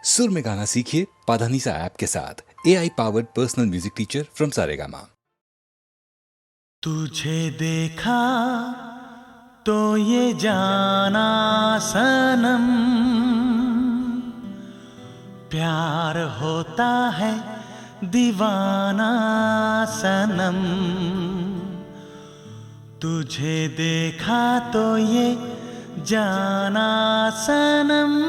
सुर में गाना सीखिए पाधानीसा ऐप के साथ। AI powered personal music teacher from Saregama. तुझे देखा तो ये जाना सनम, प्यार होता है दीवाना सनम। तुझे देखा तो ये जाना सनम।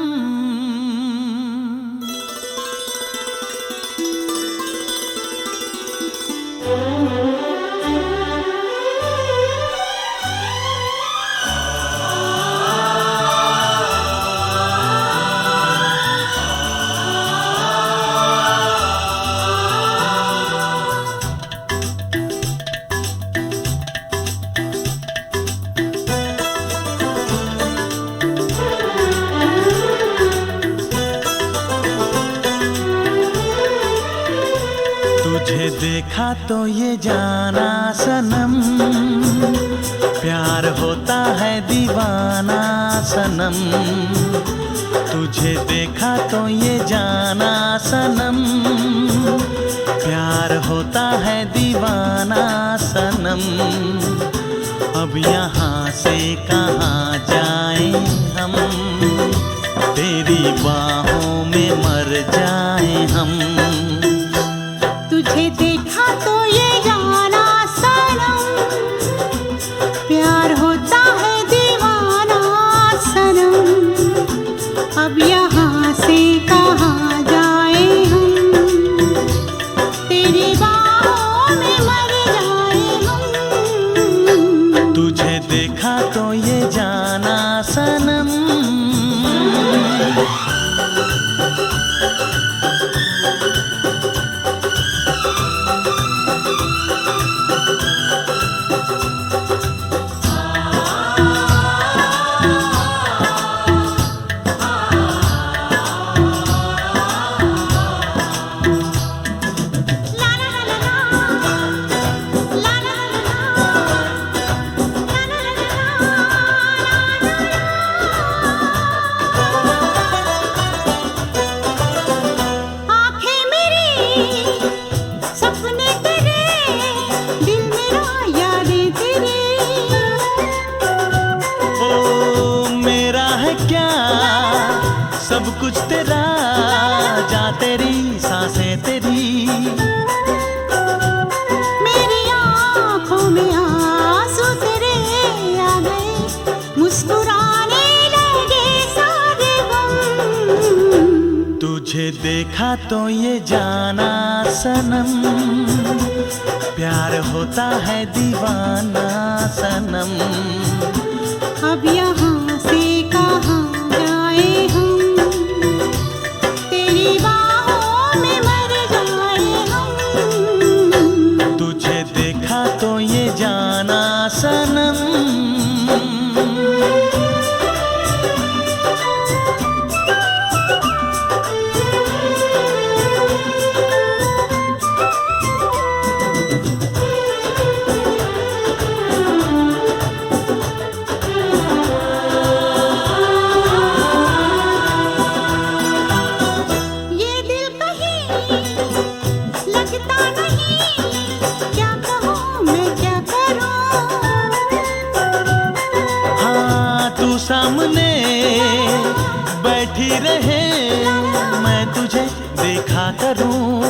तुझे देखा तो ये जाना सनम, प्यार होता है दीवाना सनम। तुझे देखा तो ये जाना सनम, प्यार होता है दीवाना सनम। अब यहाँ से कहाँ जाएं हम, तेरी बाहों में मर जाएं हम। तुझे देखा तो ये जाना सनम, प्यार होता है दीवाना सनम। अब यहाँ से कहाँ जाए हम, तेरी बाहों में मर जाए हम। तुझे देखा तो ये जाना सनम। सब कुछ तेरा, जा तेरी सांसें तेरी। मेरी आँखों में आंसू तेरे आ गए, मुस्कुराने लगे सारे गम। तुझे देखा तो ये जाना सनम, प्यार होता है दीवाना सनम। अब यहाँ से कहाँ जाए हम, तेरी बाहों में मर जाए हम। तुझे देखा तो ये जाना सनम। सामने बैठी रहे, मैं तुझे देखा करूं।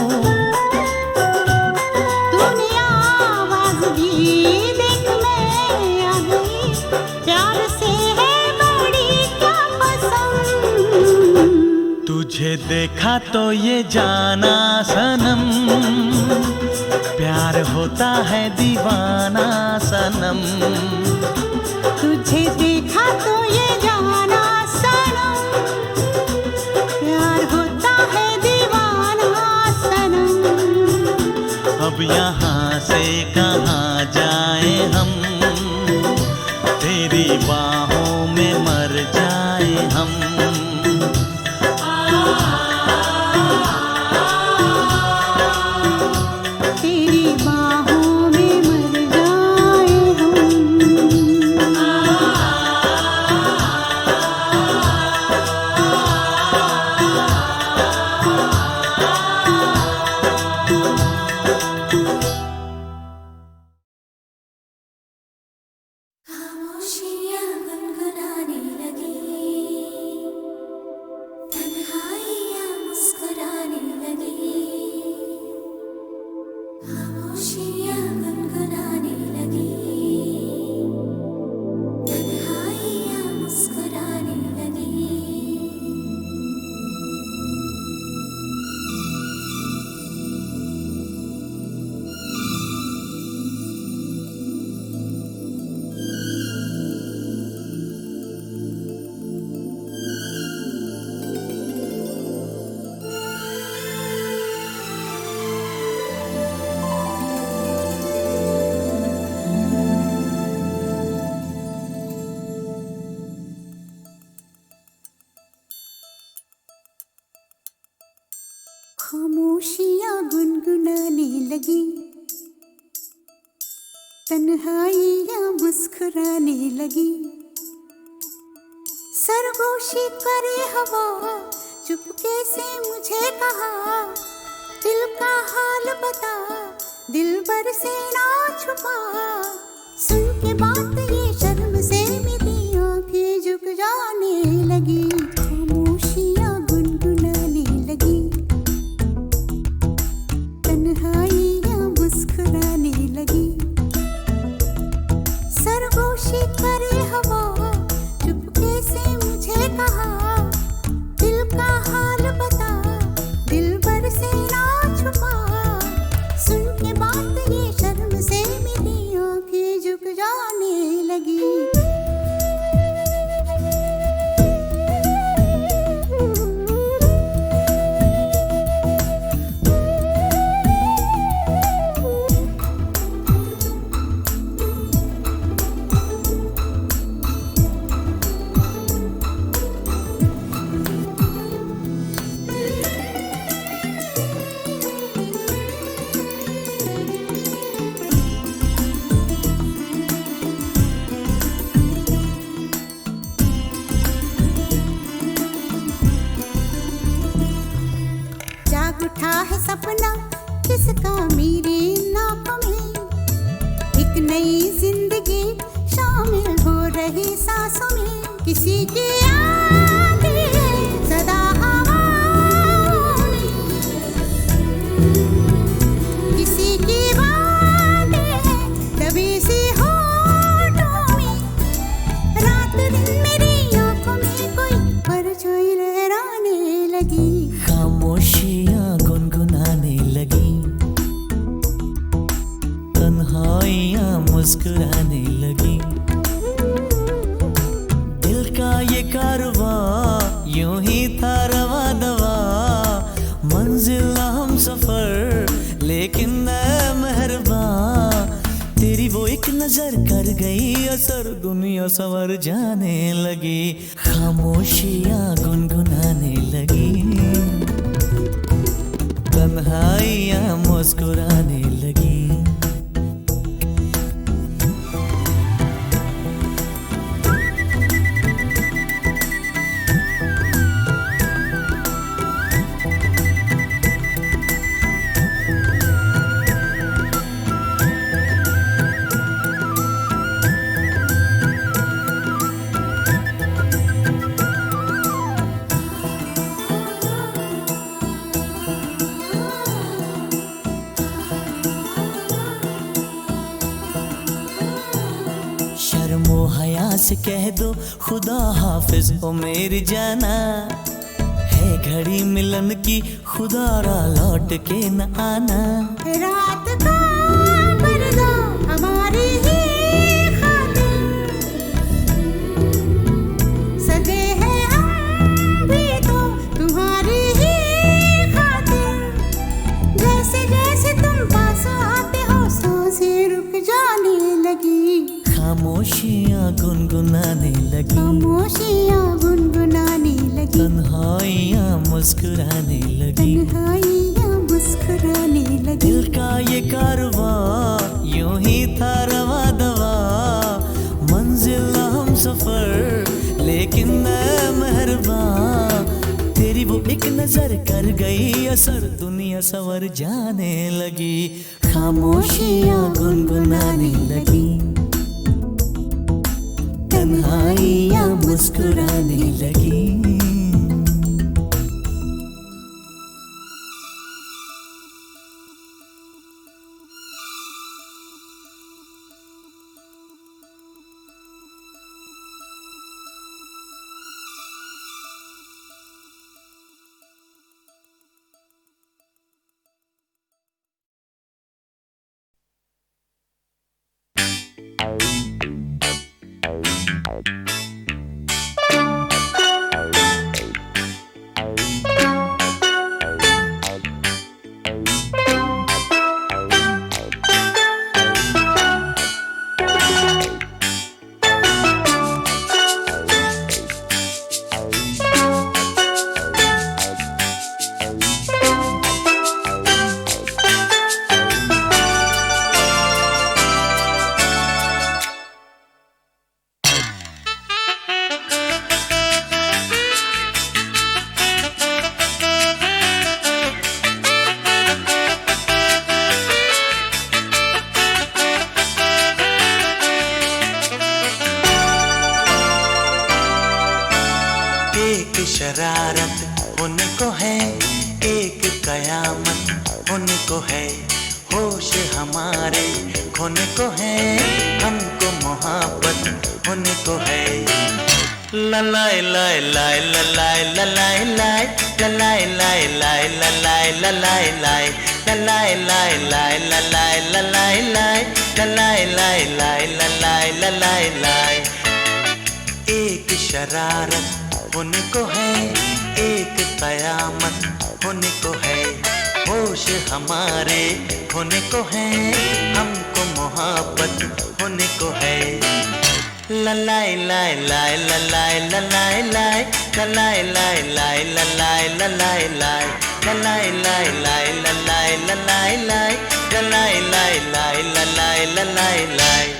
तूने आवाज दी, देख मैं आ गई, प्यार से है बड़ी क्या पसंद। तुझे देखा तो ये जाना सनम, प्यार होता है दीवाना सनम। तुझे देखा तो ये जाना सनम, प्यार होता है दीवाना सनम। अब यहाँ से कहाँ जाए हम, तेरी बाहों में मर जाए हम। तेरी बाहों में मर जाए हम। खामोशियाँ गुनगुनाने लगी, तन्हाइयाँ मुस्कुराने लगी। सरगोशी करे हवा, चुपके से मुझे कहा, दिल का हाल बता, दिल भर से ना छुपा। सुन के बात ये शर्म से मेरी आंखें झुक जाने लगी, खामोशियाँ गुनगुनाने लगी, तन्हाइयाँ मुस्कुराने लगी। सरगोशी करे हवा, चुपके से मुझे कहा, दिल का हाल बता, दिल भर से ना छुपा। सुन के बात ये शर्म से मेरी आंखें झुक जाने लगी। उठा है सपना किसका मेरे नाकों में, एक नई जिंदगी शामिल हो रही सांसों में। किसी की आगे सदा हवाओं में, किसी की बातें दबी सी होठों में। रात दिन मेरी आंखों में कोई परछाई लहराने लगी, खामोशियाँ गुनगुनाने लगी, तन्हाइयाँ मुस्कुराने लगी। दिल का ये कारवां यूं ही था रवा दवा, मंजिल हम सफर लेकिन ऐ मेहरबान, तेरी वो एक नजर कर गई असर, दुनिया संवर जाने लगी, खामोशियाँ गुनगुनाने लगी, तन्हाइयाँ मुस्कुराने लगी। शर्मो हया से कह दो खुदा हाफिज ओ मेरी जाना, है घड़ी मिलन की खुदा रा लौट के न आना। रात का पर्दा हमारी ही खातिर, सगे हैं हम भी तो तुम्हारी ही खातिर। जैसे जैसे तुम पास आते हो सांसें रुक जाने लगी, खामोशियाँ गुनगुनाने लगी, खामोशियाँ गुनगुनाने लगी, तन्हाइयाँ मुस्कुराने लगी। तन्हाइयाँ मुस्कुराने लगी। दिल का ये कारवां यूं ही था रवा दवा, मंजिल हम सफर लेकिन ऐ मेहरबान, तेरी वो एक नजर कर गई असर, दुनिया संवर जाने लगी, खामोशियाँ गुनगुनाने लगी, तन्हाइयाँ मुस्कुराने लगी। होने को है, होश हमारे खोने को है, हमको मोहब्बत होने को है। ललाए लाए लाए ललाए ललाए लाए ललाए लाए लाए ललाए ललाए लाए ललाए लाए लाए ललाए ललाए लाए ललाए लाए लाए ललाए ललाए लाए। एक शरारत होने को है, एक कयामत होने को है, होश हमारे होने को है, हमको मोहब्बत होने को है। ललाए लाए लाए ललाए ललाए लाए ललाए लाए लाए ललाए ललाए लाए ललाए लाए लाए ललाए ललाए लाए ललाए लाए लाए ललाए ललाए लाए।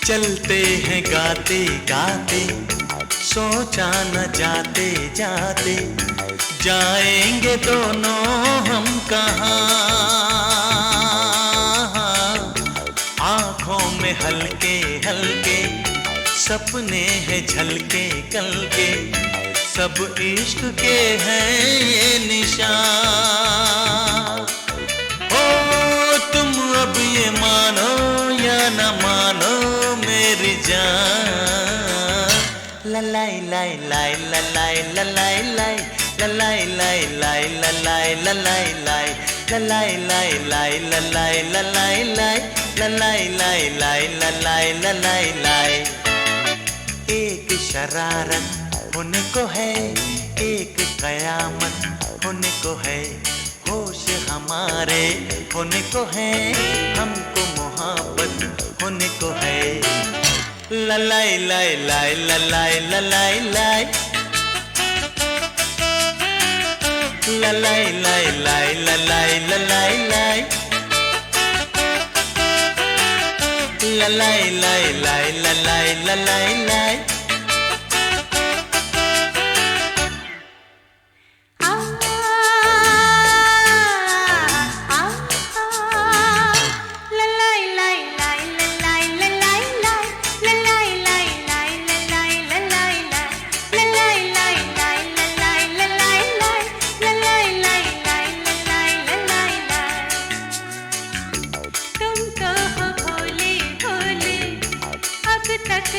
चलते हैं गाते गाते, सोचा न जाते जाते, जाएंगे दोनों हम कहाँ। आँखों में हल्के हल्के सपने हैं झलके कल के, सब इश्क के हैं ये निशान। ओ तुम अब ये मानो या न मानो मेरी जान। ललाई लाई लाई ललाई ललाई लाई ललाई लाई लाई ललाई ललाई लाई ललाई लाई लाई ललाई ललाई लाई ललाई लाई लाई ललाई ललाई लाई। एक शरारत होने को है, एक कयामत होने को है, होश हमारे होने को है, हमको मोहब्बत होने को है। ललाई लाई लाई ललाई ललाई लाई ललाई लाई लाई ललाई ललाई लाई ललाई लाई लाई ललाई ललाई लाई।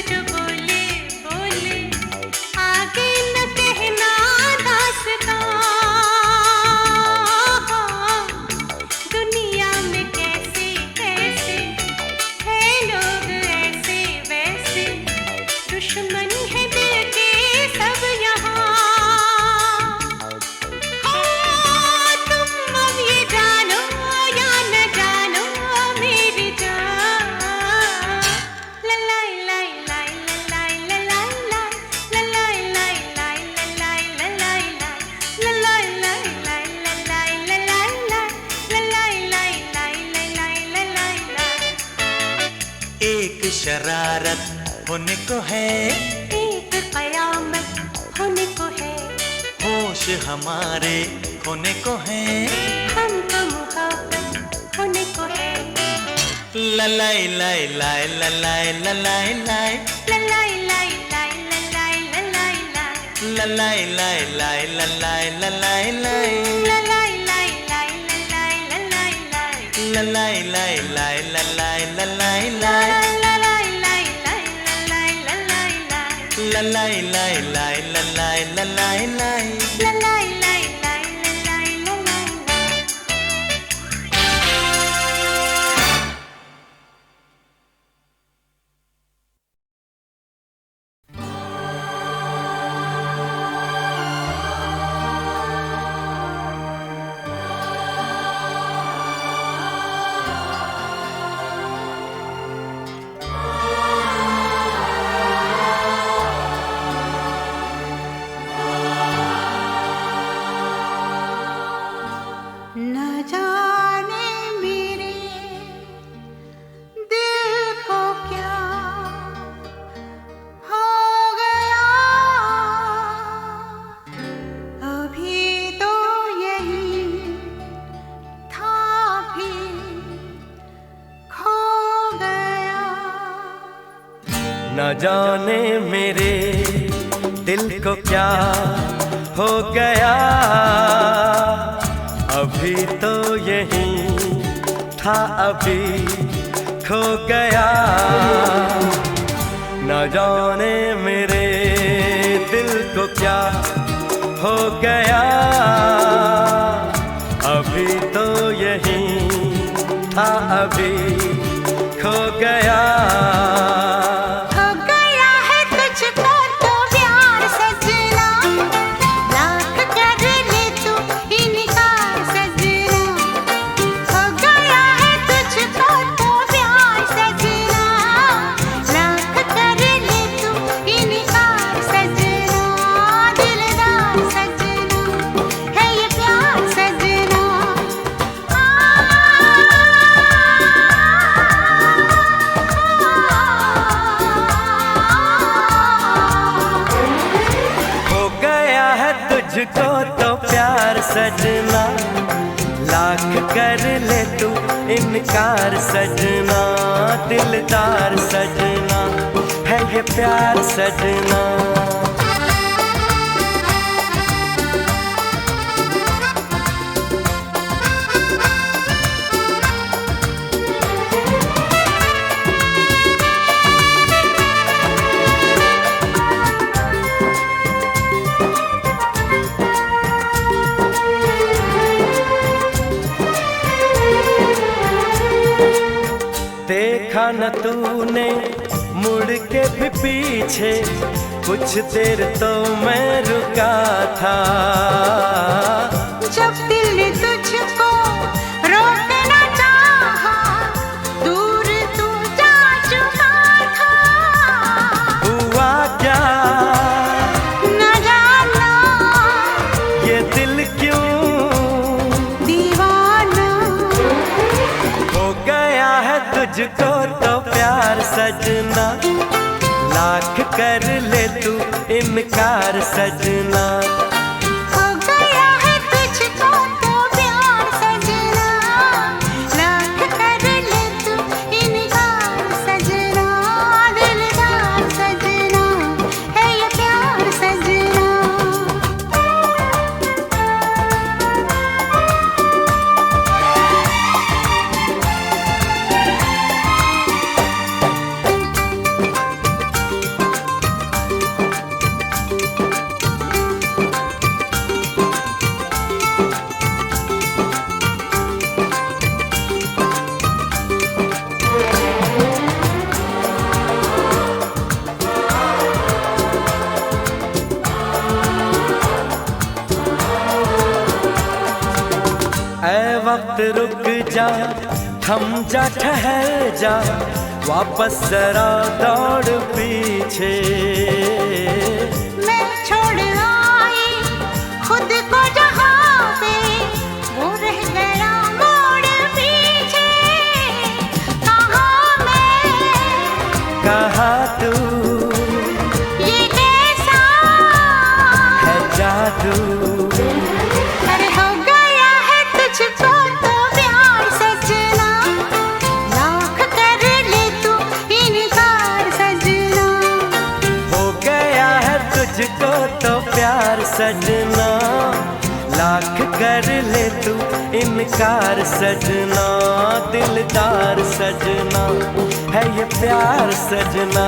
जो बोले बोले आगे न कहना दास्तां। दुनिया में कैसे कैसे है लोग ऐसे वैसे, दुश्मन है दिल के सब यहाँ। तुम अब ये जानो या न जानो मेरी जान। ललाई लाई लाई ललाई ललाई लाई ललाई लाई लाई ललाई ललाई लाई ललाई लाई ललाई ललाई लाई ललाई ललाई लाई। एक शरारत होने को है, एक कयामत होने को है, होश हमारे खोने को है, हमको मोहब्बत होने को है। ललाई लाई लाई ललाई ललाई लाई ललाई लाई लाई ललाई ललाई लाई ललाई लाई लाई ललाई ललाई लाई ललाई लाई लाई ललाई ललाई लाई ललाई लाई लाई ललाई ललाई लाई ललाई लाई लाई ललाई ललाई लाई ललाई लाई लाई ललाई ललाई लाई। ललाई लाई लाई ललाई ललाई लाई। न जाने मेरे दिल को क्या हो गया, अभी तो यही था अभी खो गया। न जाने मेरे दिल को क्या हो गया, अभी तो यही था अभी खो गया। हो गया है तुझको तो प्यार सजना, लाख कर ले तू इनकार सजना। हो गया है तुझको तो प्यार सजना, लाख कर ले तू इनकार सजना। दिलदार सजना है ये प्यार सजना। हो गया है तुझको तो प्यार सजना, लाख कर ले तू इनकार सजना। दिलदार सजना है ये प्यार सजना। देखा न तूने मुड़ के भी पीछे, कुछ देर तो मैं रुका था। जब दिल ने तुझको रोकना चाहा, दूर तू जा चुका था। हुआ क्या न जाना ये दिल क्यों दीवाना, हो गया है तुझको तो प्यार सजना, लाख कर ले तू इनकार सजना। हो गया है तुझको तो प्यार सजना, लाख कर ले तू इनकार सजना। दिलदार सजना है ये प्यार सजना। ऐ वक्त रुक जा, थम जा, ठहर जा, वापस जरा दौड़ पीछे। मैं छोड़ आई खुद को जहाँ पे, वो रह गया मोड़ पीछे। कहाँ मैं कहा तू ये कैसा है जादू, अरे हो गया है तुझको तो प्यार सजना, लाख कर ले तू इनकार सजना। हो गया है तुझको तो प्यार सजना, लाख कर ले तू इनकार सजना। दिलदार सजना है ये प्यार सजना।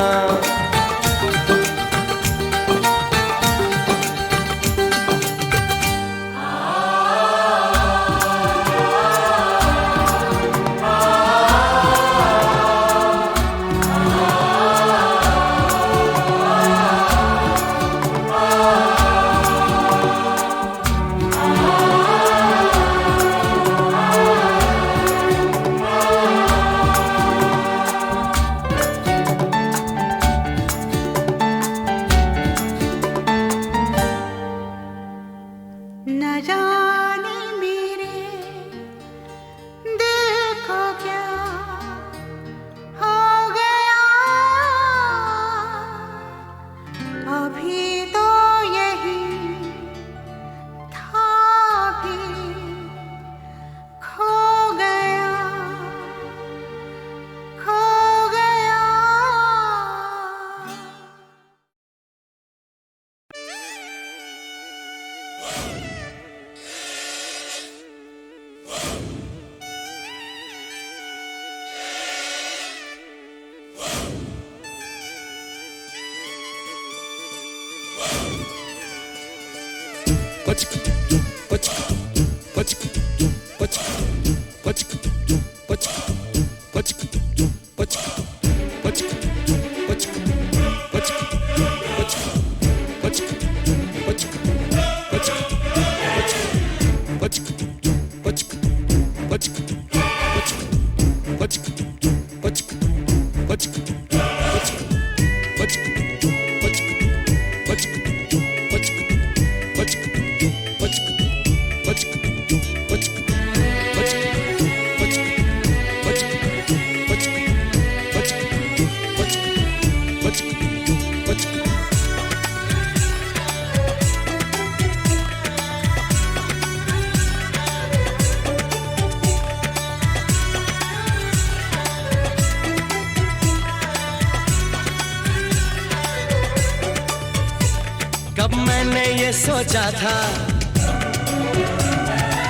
कब मैंने ये सोचा था,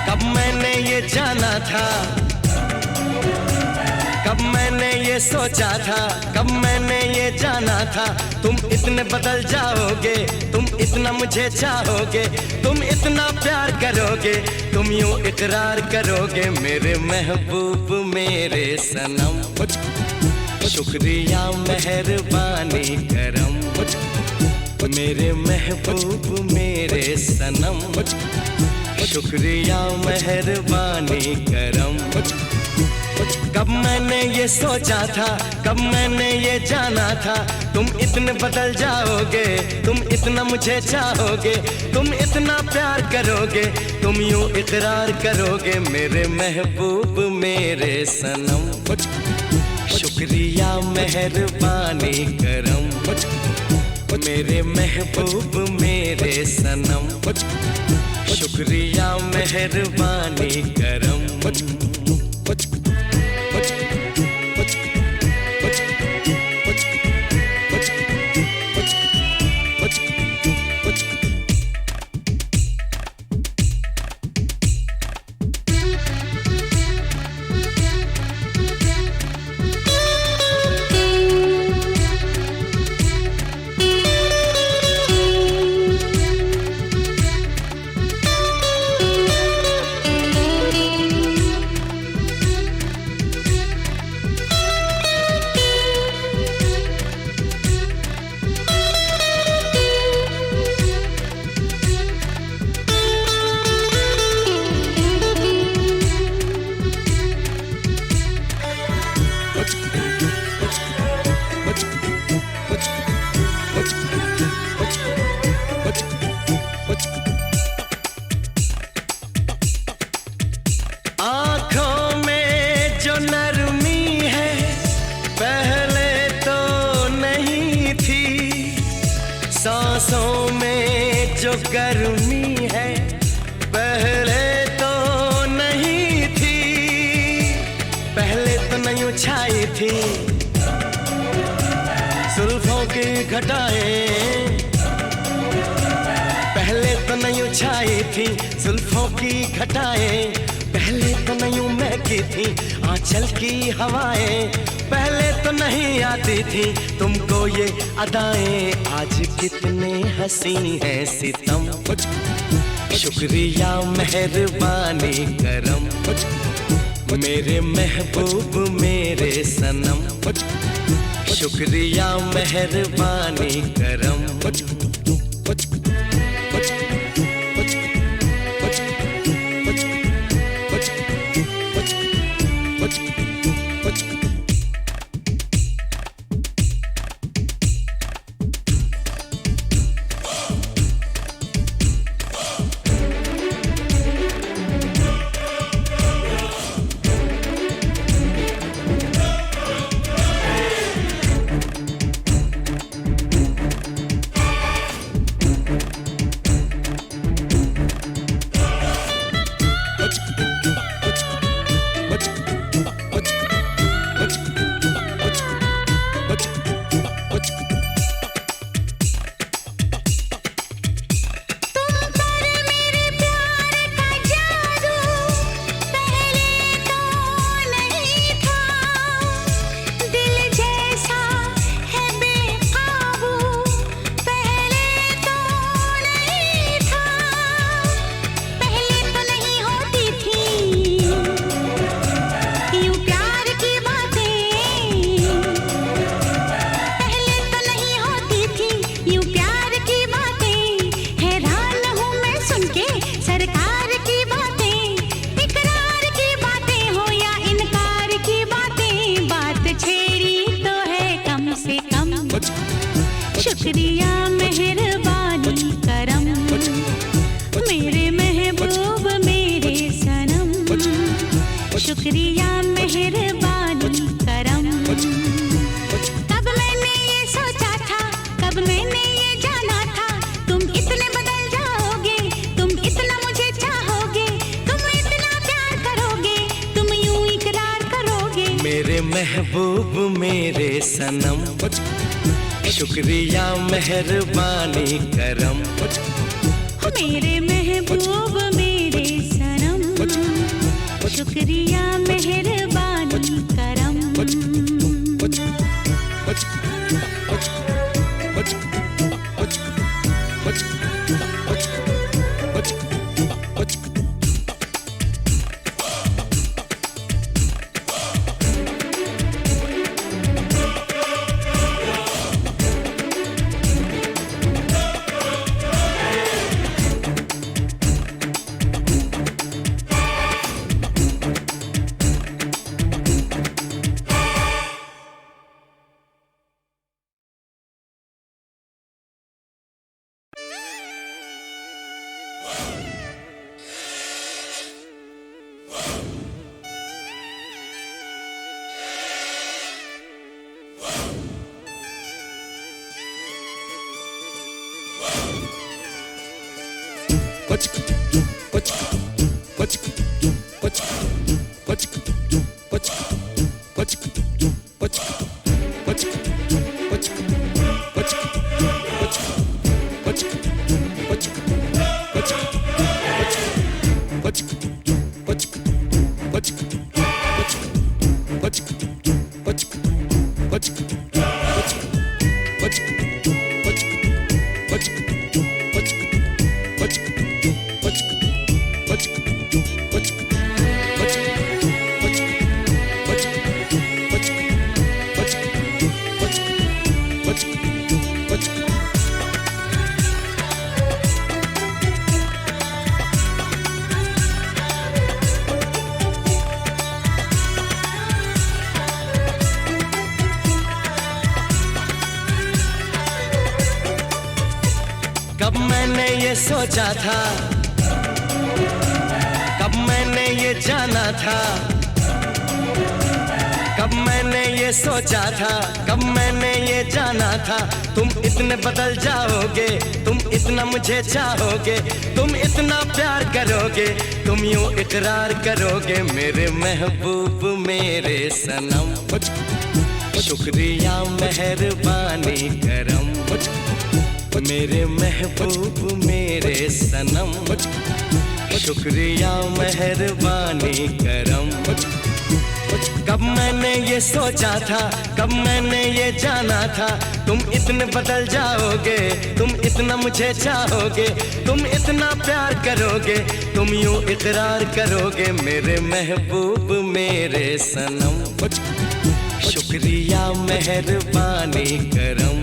कब मैंने ये जाना था, कब मैंने ये सोचा था, कब मैंने ये जाना था, तुम इतने बदल जाओगे, तुम इतना मुझे चाहोगे, तुम इतना प्यार करोगे, तुम यूं इकरार करोगे मेरे महबूब मेरे सनम। शुक्रिया मेहरबानी करम मेरे महबूब मेरे सनम। शुक्रिया मेहरबानी करम। कब मैंने ये सोचा था, कब मैंने ये जाना था, तुम इतने बदल जाओगे, तुम इतना मुझे चाहोगे, तुम इतना प्यार करोगे, तुम यूं इकरार करोगे मेरे महबूब मेरे सनम। शुक्रिया मेहरबानी करम मेरे महबूब मेरे सनम। शुक्रिया मेहरबानी करम। आँखों में जो नरमी है पहले तो नहीं थी, सांसों में जो गर्मी है पहले तो नहीं थी, पहले तो नहीं छाई थी जुल्फों की घटाएं, पहले तो नहीं छाई थी जुल्फों की घटाएं, पहले तो नहीं महकी थी आंचल की हवाएं, पहले तो नहीं आती थी तुमको ये अदाएं, आज कितने हंसी हैं सितम। शुक्रिया मेहरबानी करम मेरे महबूब मेरे सनम। शुक्रिया मेहरबानी करम। शुक्रिया मेहरबानी करम मेरे महबूब मेरे सनम शुक्रिया मेहरबानी करम कब मैंने ये सोचा था कब मैंने ये जाना था तुम इतने बदल जाओगे तुम इतना मुझे चाहोगे तुम इतना प्यार करोगे तुम यूं इकरार करोगे मेरे महबूब मेरे सनम शुक्रिया मेहरबानी करम मेरे महबूब मेरे सनम शुक्रिया मेहरबानी करम कब मैंने ये सोचा था कब मैंने ये जाना था कब मैंने ये सोचा था कब मैंने ये जाना था तुम इतने बदल जाओगे तुम इतना मुझे चाहोगे तुम इतना प्यार करोगे तुम यूं इकरार करोगे मेरे महबूब मेरे सनम शुक्रिया मेहरबानी करम मेरे महबूब मेरे सनम शुक्रिया मेहरबानी करम कब मैंने ये सोचा था कब मैंने ये जाना था तुम इतने बदल जाओगे तुम इतना मुझे चाहोगे तुम इतना प्यार करोगे तुम यूं इकरार करोगे मेरे महबूब मेरे सनम शुक्रिया मेहरबानी करम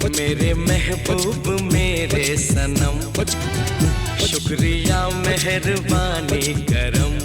मेरे महबूब मेरे सनम शुक्रिया मेहरबानी करम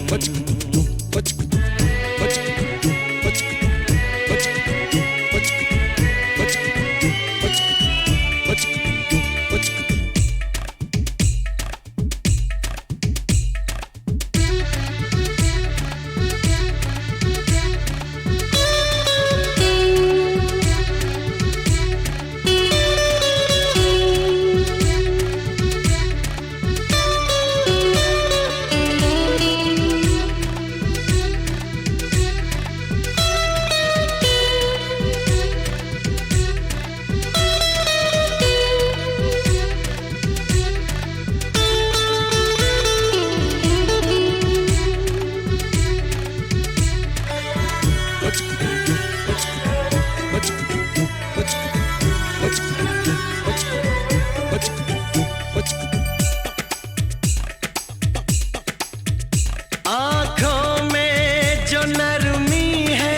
आँखों में जो नरमी है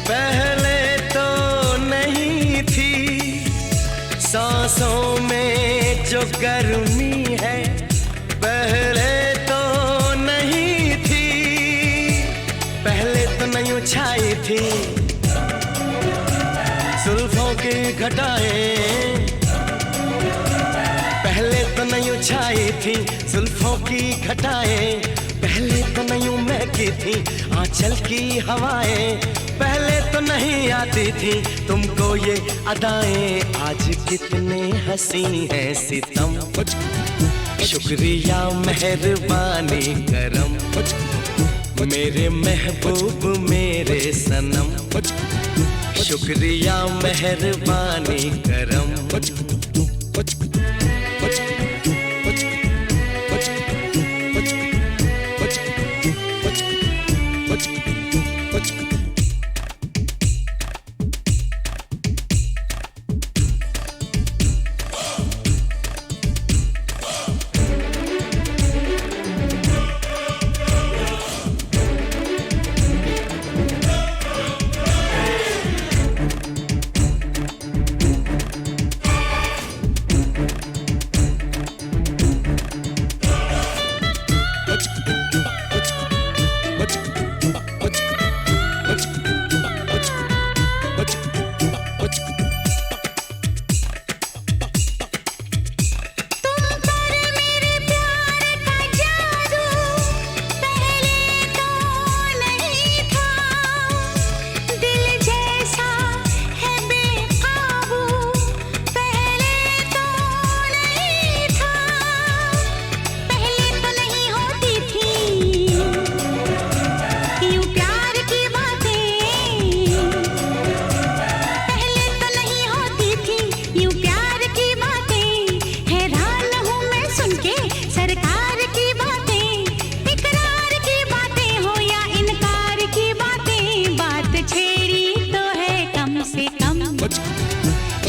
पहले तो नहीं थी सांसों में जो गर्मी है पहले तो नहीं थी पहले तो नहीं छाई थी जुल्फों की घटाएं। पहले तो नहीं छाई थी जुल्फों की घटाएं, पहले तो नहीं महकी थी आंचल की हवाएं, पहले तो नहीं आती थी तुमको ये अदाएं। आज कितने हंसी हैं सितम, शुक्रिया मेहरबानी करम, मेरे महबूब मेरे सनम, शुक्रिया मेहरबानी करम।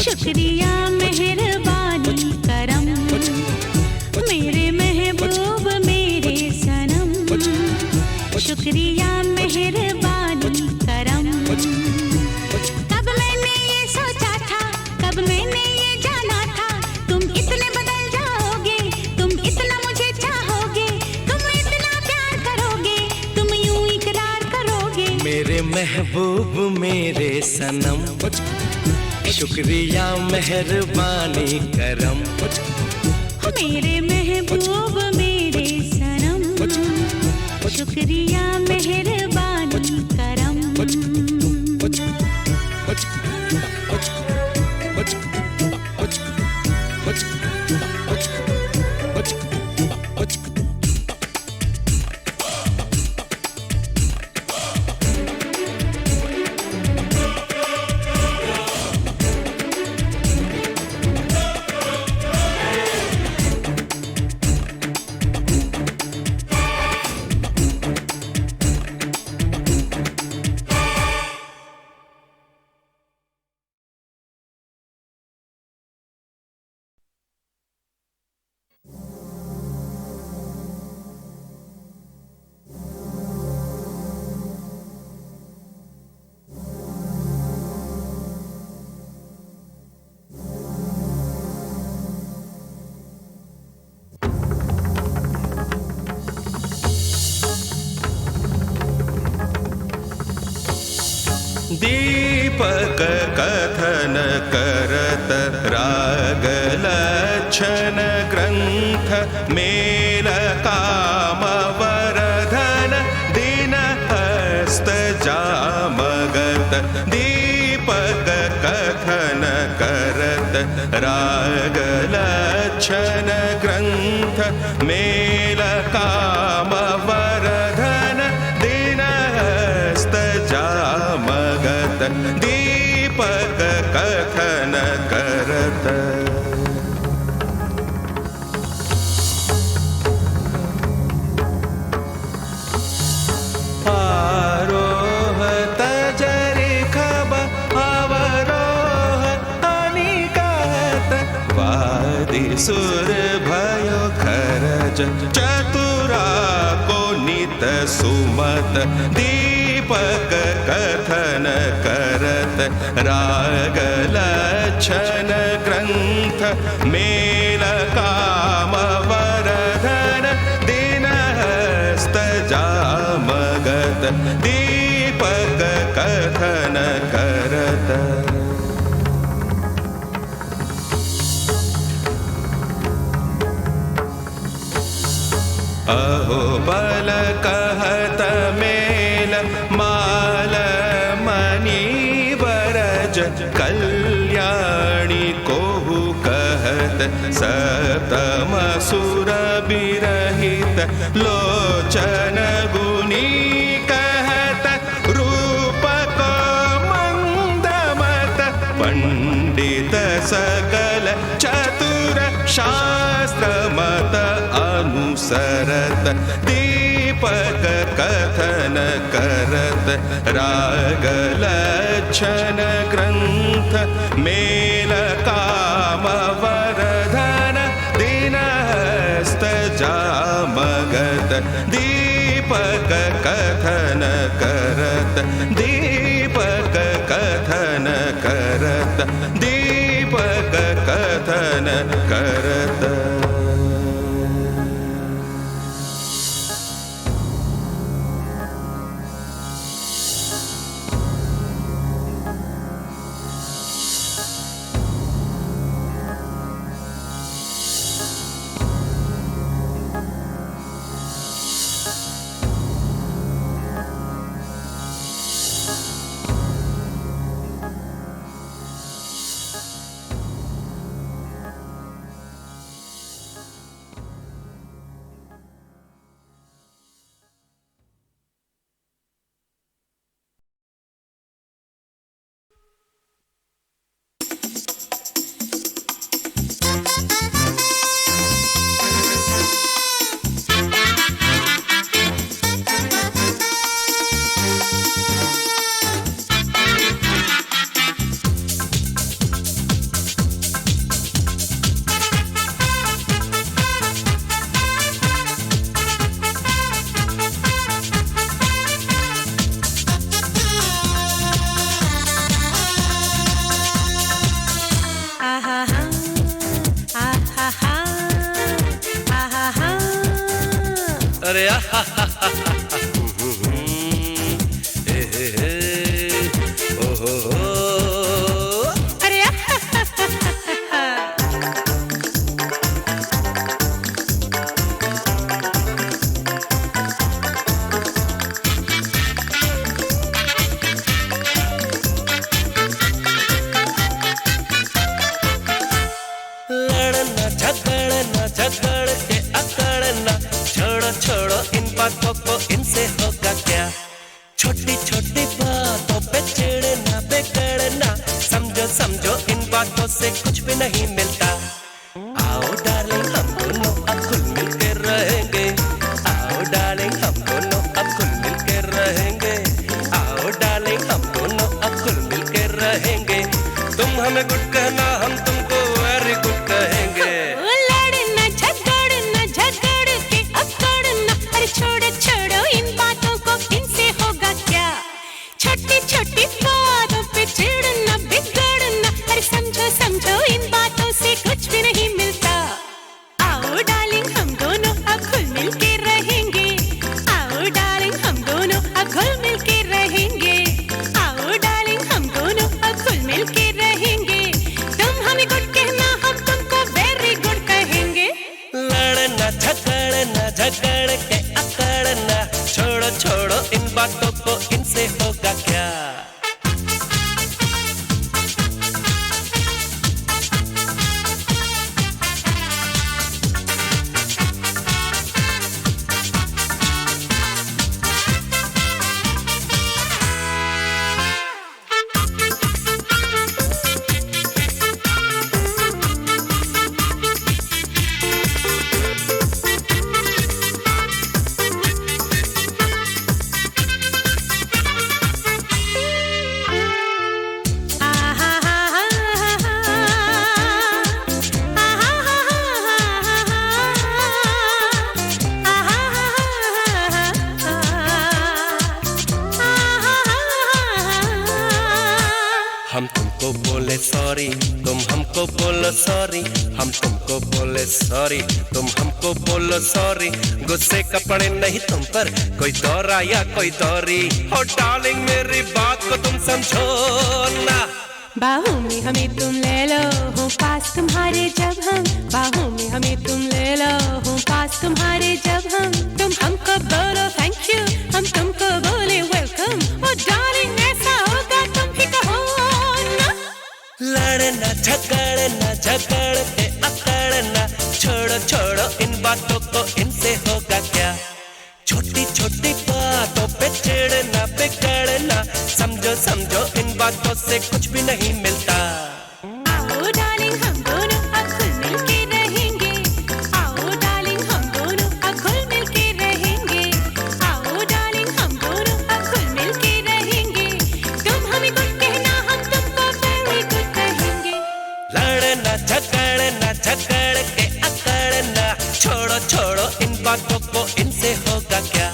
शुक्रिया मेहरबानी करम, मेरे महबूब मेरे सनम, शुक्रिया मेहरबानी करम। कब मैंने ये सोचा था, कब मैंने ये जाना था, तुम इतने बदल जाओगे, तुम इतना मुझे चाहोगे, तुम इतना प्यार करोगे, तुम यूं इकरार करोगे। मेरे महबूब मेरे सनम, शुक्रिया मेहरबानी करम, मेरे महबूब मेरे सनम, शुक्रिया मेहरबानी करम। दीपक कथन करत राग लक्षण ग्रंथ मेल काम वरधन दिन हस्त जामगत। दीपक कथन करत राग लक्षण ग्रंथ मेल काम वरधन दिन हस्त जामगत। दीपक कथन करत आरोह तजरि खब अवरोह अनिकत। वादी सुर भयो खरज चतुरा को नित सुमत। दीपक कथन करत राग लक्षण ग्रंथ मेल काम वरधन दिन हस्त जामगत। दीपक कथन करत अहो बल कहत मेल माल मणि वरज कल्याणी कोहु कहत सतम सुर बिरहित लोचन गुनी कहत रूप को मंदमत पंडित सकल चतुर शास्त्र मत अनुसरत दीपक कथन करत राग लक्षण ग्रंथ मेल काम वरधन दिनहस्त जामगत दीपक कथन करत दीपक कथन करत दीपक कथन करत। अरे लड़ना झगड़ना झगड़ के अकड़ना छोड़ो छोड़ो इन बातों को, इनसे होगा क्या। छोटी छोटी बातों पे चिढ़ना बिगड़ना, समझो समझो इन बातों से कुछ भी नहीं मिलता। आओ डार्लिंग हम दोनों अब खुल मिल के रहेंगे, आओ डार्लिंग हम दोनों अब खुल मिल के रहेंगे, आओ डार्लिंग हम दोनों अब खुल मिल के रहेंगे। तुम हमें गुड कहना, हम तुमको वेरी गुड कहेंगे। लड़ना झगड़ना झगड़ के अकड़ना, अरे छोड़ो छोड़ो इन बातों को, इनसे होगा क्या। छोटी छोटी बातों पे चिढ़ना बिगड़ना, अरे समझो समझो इन बातों से कुछ भी नहीं मिलता। आओ डार्लिंग हम दोनों अब खुल मिल के रहेंगे, आओ डार्लिंग हम दोनों अब खुल मिल के रहेंगे, आओ डार्लिंग हम दोनों अब खुल मिल के रहेंगे। तुम हमें गुड कहना, हम तुमको वेरी गुड कहेंगे। लड़ना झगड़ना झगड़ के अकड़ना, छोड़ो छोड़ो इन बातों को, इनसे होगा क्या। हम तुमको बोले सॉरी, तुम हमको बोलो सॉरी, हम तुमको बोले सॉरी, तुम हमको बोलो सॉरी। गुस्से का पड़े नहीं तुम पर कोई दौरा या कोई दौरी। हो डार्लिंग मेरी बात को तुम समझो ना, बाहों में हमें तुम ले लो, हो पास तुम्हारे जब हम, बाहों में हमें तुम ले लो, हो पास तुम्हारे जब हम, तुम हमको बोलो थैंक यू, हम तुमको बोले वेलकम, ओ डार्लिंग ऐसा होगा तुम भी कहो ना। लड़ना झगड़ना झगड़ के अकड़ना, छोड़ो छोड़ो इन बातों को, इनसे होगा क्या। छोटी छोटी बातों पे चिढ़ना बिगड़ना, समझो समझो इन बातों से कुछ भी नहीं मिलता। आओ डार्लिंग हम दोनों अब खुल मिल के रहेंगे, आओ डार्लिंग हम दोनों अब खुल मिल के रहेंगे, आओ डार्लिंग हम दोनों अब खुल मिल के रहेंगे, तुम हमें गुड कहना हम तुमको वेरी गुड कहेंगे। लड़ना झगड़ना झगड़ के अकड़ना, छोड़ो छोड़ो इन बातों को, इनसे होगा क्या।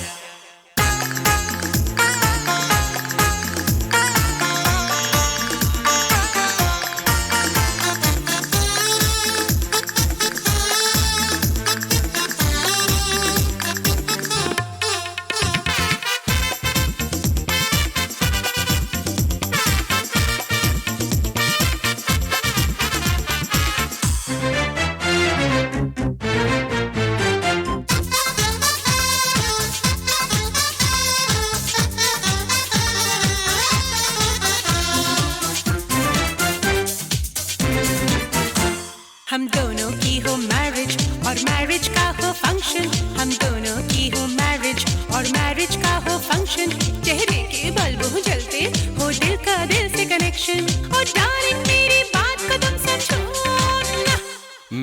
हम दोनों की हो मैरिज और मैरिज का हो फंक्शन, हम दोनों की हो मैरिज और मैरिज का हो फंक्शन, चेहरे के बल्ब हो जलते हो, दिल का दिल से कनेक्शन, और डार्लिंग मेरी बात को तुम समझो ना।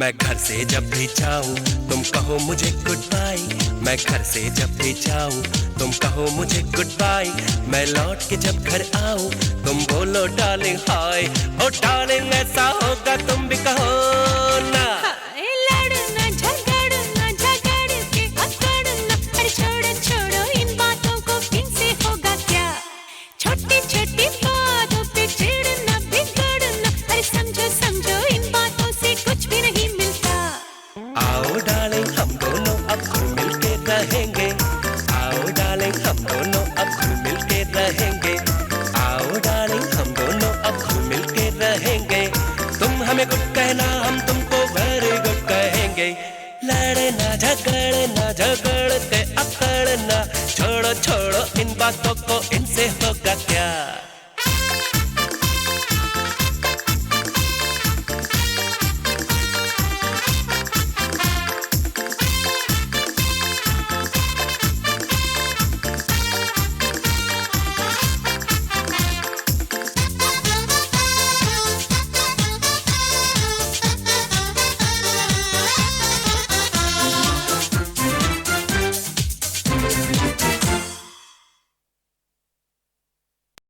मैं घर से जब भी जाऊं तुम कहो मुझे गुड बाय, मैं घर से जब भी जाऊं तुम कहो मुझे गुड बाय, मैं लौट के जब घर आऊं तुम बोलो डार्लिंग हाय, ओ डार्लिंग ऐसा होगा तुम भी कहो ना। लड़ना झगड़ना झगड़ के अकड़ना, अरे छोड़ो छोड़ो इन बातों को, इनसे होगा क्या। छोटी छोटी बातों पे चिढ़ना बिगड़ना, अरे समझो समझो इन बातों से कुछ भी नहीं मिलता। आओ डार्लिंग हम दोनों अब खुल मिल के रहेंगे, आओ डार्लिंग हम दोनों अब खुल मिल के रहेंगे, आओ डार्लिंग हम दोनों अब खुल मिल के रहेंगे, तुम हमें गुड कहना हम तुमको वेरी गुड कहेंगे। लड़ना झगड़ना झगड़ के अकड़ना, छोड़ो छोड़ो इन बातों को,